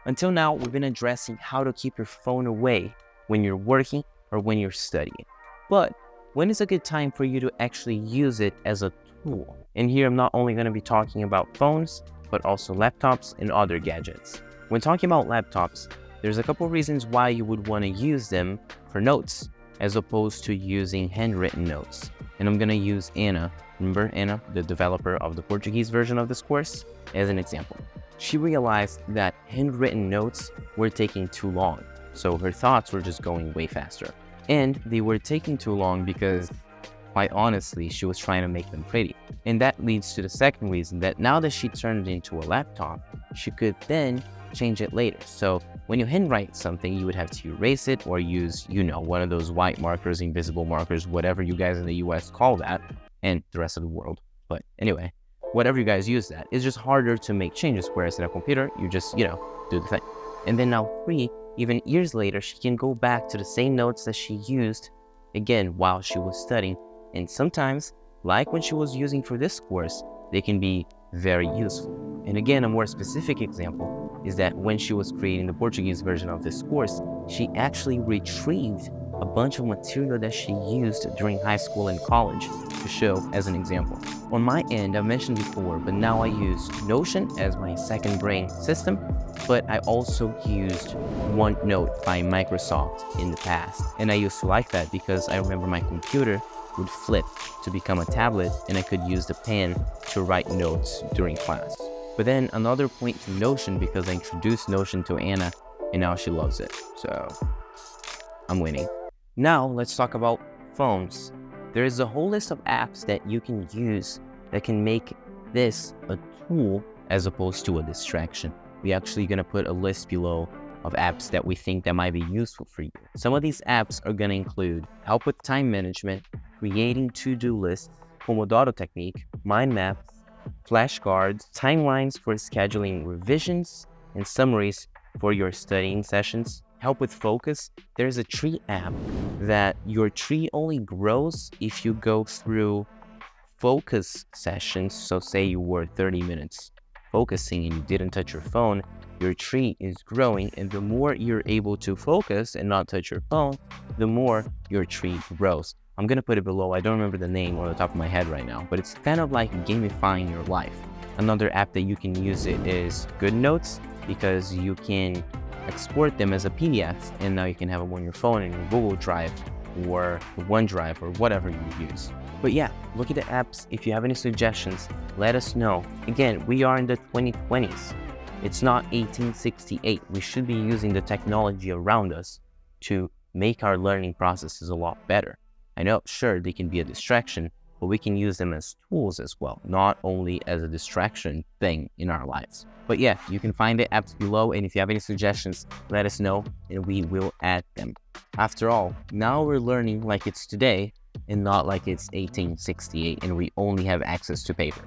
Until now, we've been addressing how to keep your phone away when you're working or when you're studying. But when is a good time for you to actually use it as a tool? And here I'm not only going to be talking about phones, but also laptops and other gadgets. When talking about laptops, there's a couple reasons why you would want to use them for notes as opposed to using handwritten notes. And I'm going to use Anna, remember Anna, the developer of the Portuguese version of this course, as an example. She realized that handwritten notes were taking too long, so her thoughts were just going way faster. And they were taking too long because, quite honestly, she was trying to make them pretty. And that leads to the second reason, that now that she turned it into a laptop, she could then change it later. So when you handwrite something, you would have to erase it or use, one of those white markers, invisible markers, whatever you guys in the US call that, and the rest of the world. But anyway, whatever you guys use that, it's just harder to make changes, whereas in a computer, you just, do the thing. And then now even years later, she can go back to the same notes that she used, again, while she was studying. And sometimes, like when she was using for this course, they can be very useful. And again, a more specific example is that when she was creating the Portuguese version of this course, she actually retrieved a bunch of material that she used during high school and college to show as an example. On my end, I mentioned before, but now I use Notion as my second brain system, but I also used OneNote by Microsoft in the past. And I used to like that because I remember my computer would flip to become a tablet and I could use the pen to write notes during class. But then another point to Notion, because I introduced Notion to Anna and now she loves it. So I'm winning. Now let's talk about phones. There is a whole list of apps that you can use that can make this a tool as opposed to a distraction. We're actually going to put a list below of apps that we think that might be useful for you. Some of these apps are going to include help with time management, creating to-do lists, Pomodoro Technique, mind maps, flashcards, timelines for scheduling revisions and summaries for your studying sessions, help with focus. There's a tree app that your tree only grows if you go through focus sessions. So say you were 30 minutes focusing and you didn't touch your phone, your tree is growing, and the more you're able to focus and not touch your phone, the more your tree grows. I'm going to put it below. I don't remember the name on the top of my head right now, but it's kind of like gamifying your life. Another app that you can use it is GoodNotes, because you can export them as a PDF, and now you can have them on your phone in your Google Drive or OneDrive or whatever you use. But yeah, look at the apps. If you have any suggestions, let us know. Again, we are in the 2020s. It's not 1868. We should be using the technology around us to make our learning processes a lot better. I know, sure, they can be a distraction, but we can use them as tools as well, not only as a distraction thing in our lives. But yeah, you can find the apps below, and if you have any suggestions, let us know and we will add them. After all, now we're learning like it's today and not like it's 1868 and we only have access to paper.